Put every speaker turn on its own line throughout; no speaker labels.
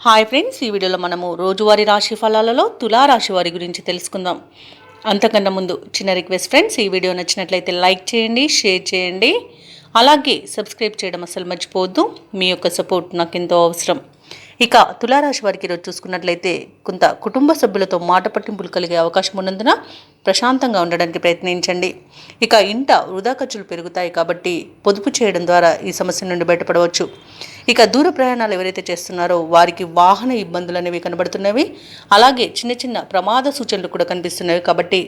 Hi friends, ఈ వీడియోలో మనము రోజువారీ రాశి ఫలాలలో తులారాశి వారి గురించి తెలుసుకుందాం. అంతకన్నా ముందు చిన్న రిక్వెస్ట్ ఫ్రెండ్స్, ఈ వీడియో నచ్చినట్లయితే లైక్ చేయండి, షేర్ చేయండి, అలాగే సబ్స్క్రైబ్ చేయడం అసలు మర్చిపోవద్దు. మీ యొక్క సపోర్ట్ నాకు ఎంతో అవసరం. ఇక తులారాశి వారికి ఈరోజు చూసుకున్నట్లయితే కొంత కుటుంబ సభ్యులతో మాట పట్టింపులు కలిగే అవకాశం ఉన్నందున ప్రశాంతంగా ఉండడానికి ప్రయత్నించండి. ఇక ఇంట వృధా ఖర్చులు పెరుగుతాయి కాబట్టి పొదుపు చేయడం ద్వారా ఈ సమస్య నుండి బయటపడవచ్చు. ఇక దూర ప్రయాణాలు ఎవరైతే చేస్తున్నారో వారికి వాహన ఇబ్బందులు అనేవి కనబడుతున్నవి. అలాగే చిన్న చిన్న ప్రమాద సూచనలు కూడా కనిపిస్తున్నవి కాబట్టి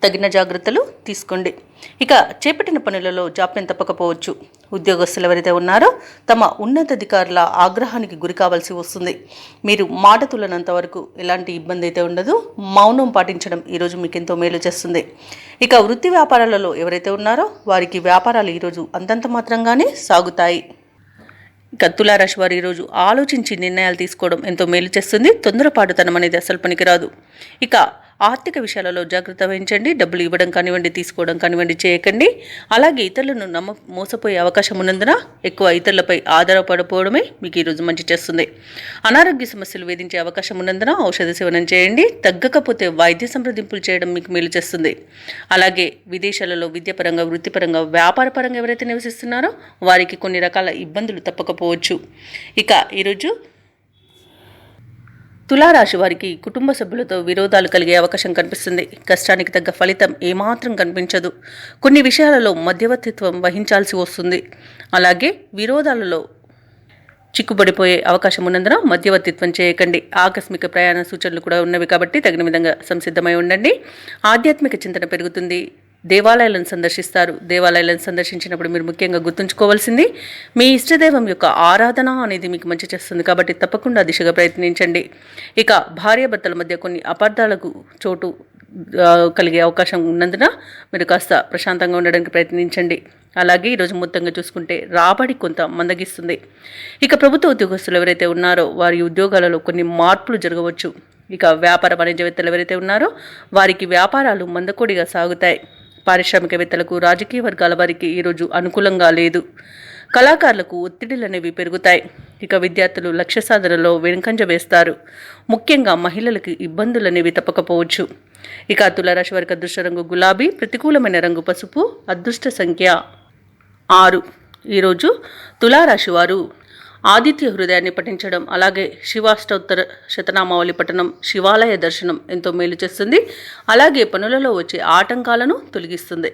తగిన జాగ్రత్తలు తీసుకోండి. ఇక చేపట్టిన పనులలో జాప్యం తప్పకపోవచ్చు. ఉద్యోగస్తులు ఎవరైతే ఉన్నారో తమ ఉన్నతాధికారుల ఆగ్రహానికి గురి కావాల్సి వస్తుంది. మీరు మాట తులనంత వరకు ఎలాంటి ఇబ్బంది అయితే ఉండదు. మౌనం పాటించడం ఈరోజు మీకు ఎంతో మేలు చేస్తుంది. ఇక వృత్తి వ్యాపారాలలో ఎవరైతే ఉన్నారో వారికి వ్యాపారాలు ఈరోజు అంతంత మాత్రంగానే సాగుతాయి. ఇక తులారాశి వారు ఈరోజు ఆలోచించి నిర్ణయాలు తీసుకోవడం ఎంతో మేలు చేస్తుంది. తొందరపాటుతనం అనేది అసలు పనికిరాదు. ఇక ఆర్థిక విషయాలలో జాగ్రత్త వహించండి. డబ్బులు ఇవ్వడం కానివ్వండి, తీసుకోవడం కానివ్వండి చేయకండి. అలాగే ఇతరులను మోసపోయే అవకాశం ఉన్నందున ఎక్కువ ఇతరులపై ఆధారపడిపోవడమే మీకు ఈరోజు మంచి చేస్తుంది. అనారోగ్య సమస్యలు వేధించే అవకాశం ఉన్నందున ఔషధ సేవనం చేయండి. తగ్గకపోతే వైద్య సంప్రదింపులు చేయడం మీకు మేలు చేస్తుంది. అలాగే విదేశాలలో విద్యాపరంగా, వృత్తిపరంగా, వ్యాపారపరంగా ఎవరైతే నివసిస్తున్నారో వారికి కొన్ని రకాల ఇబ్బందులు తప్పకపోవచ్చు. ఇక ఈరోజు తులారాశి వారికి కుటుంబ సభ్యులతో విరోధాలు కలిగే అవకాశం కనిపిస్తుంది. కష్టానికి తగ్గ ఫలితం ఏమాత్రం కనిపించదు. కొన్ని విషయాలలో మధ్యవర్తిత్వం వహించాల్సి వస్తుంది. అలాగే విరోధాలలో చిక్కుబడిపోయే అవకాశం ఉన్నందున మధ్యవర్తిత్వం చేయకండి. ఆకస్మిక ప్రయాణ సూచనలు కూడా ఉన్నవి కాబట్టి తగిన విధంగా సంసిద్ధమై ఉండండి. ఆధ్యాత్మిక చింతన పెరుగుతుంది. దేవాలయాలను సందర్శిస్తారు. దేవాలయాలను సందర్శించినప్పుడు మీరు ముఖ్యంగా గుర్తుంచుకోవాల్సింది మీ ఇష్టదైవం యొక్క ఆరాధన అనేది మీకు మంచి చేస్తుంది కాబట్టి తప్పకుండా దిశగా ప్రయత్నించండి. ఇక భార్యాభర్తల మధ్య కొన్ని అపార్థాలకు చోటు కలిగే అవకాశం ఉన్నందున మీరు కాస్త ప్రశాంతంగా ఉండడానికి ప్రయత్నించండి. అలాగే ఈరోజు మొత్తంగా చూసుకుంటే రాబడి కొంత మందగిస్తుంది. ఇక ప్రభుత్వ ఉద్యోగస్తులు ఎవరైతే ఉన్నారో వారి ఉద్యోగాలలో కొన్ని మార్పులు జరగవచ్చు. ఇక వ్యాపార వాణిజ్యవేత్తలు ఎవరైతే ఉన్నారో వారికి వ్యాపారాలు మందకొడిగా సాగుతాయి. పారిశ్రామికవేత్తలకు, రాజకీయ వర్గాల వారికి ఈరోజు అనుకూలంగా లేదు. కళాకారులకు ఒత్తిడిలు అనేవి పెరుగుతాయి. ఇక విద్యార్థులు లక్ష్య సాధనలో వెనుకంజ వేస్తారు. ముఖ్యంగా మహిళలకు ఇబ్బందులు అనేవి తప్పకపోవచ్చు. ఇక తులారాశి వారికి అదృష్ట రంగు గులాబీ, ప్రతికూలమైన రంగు పసుపు, అదృష్ట సంఖ్య 6. ఈరోజు తులారాశి వారు ఆదిత్య హృదయాన్ని పఠించడం, అలాగే శివాష్టోత్తర శతనామావళి పఠనం, శివాలయ దర్శనం ఎంతో మేలు చేస్తుంది. అలాగే పనులలో వచ్చే ఆటంకాలను తొలగిస్తుంది.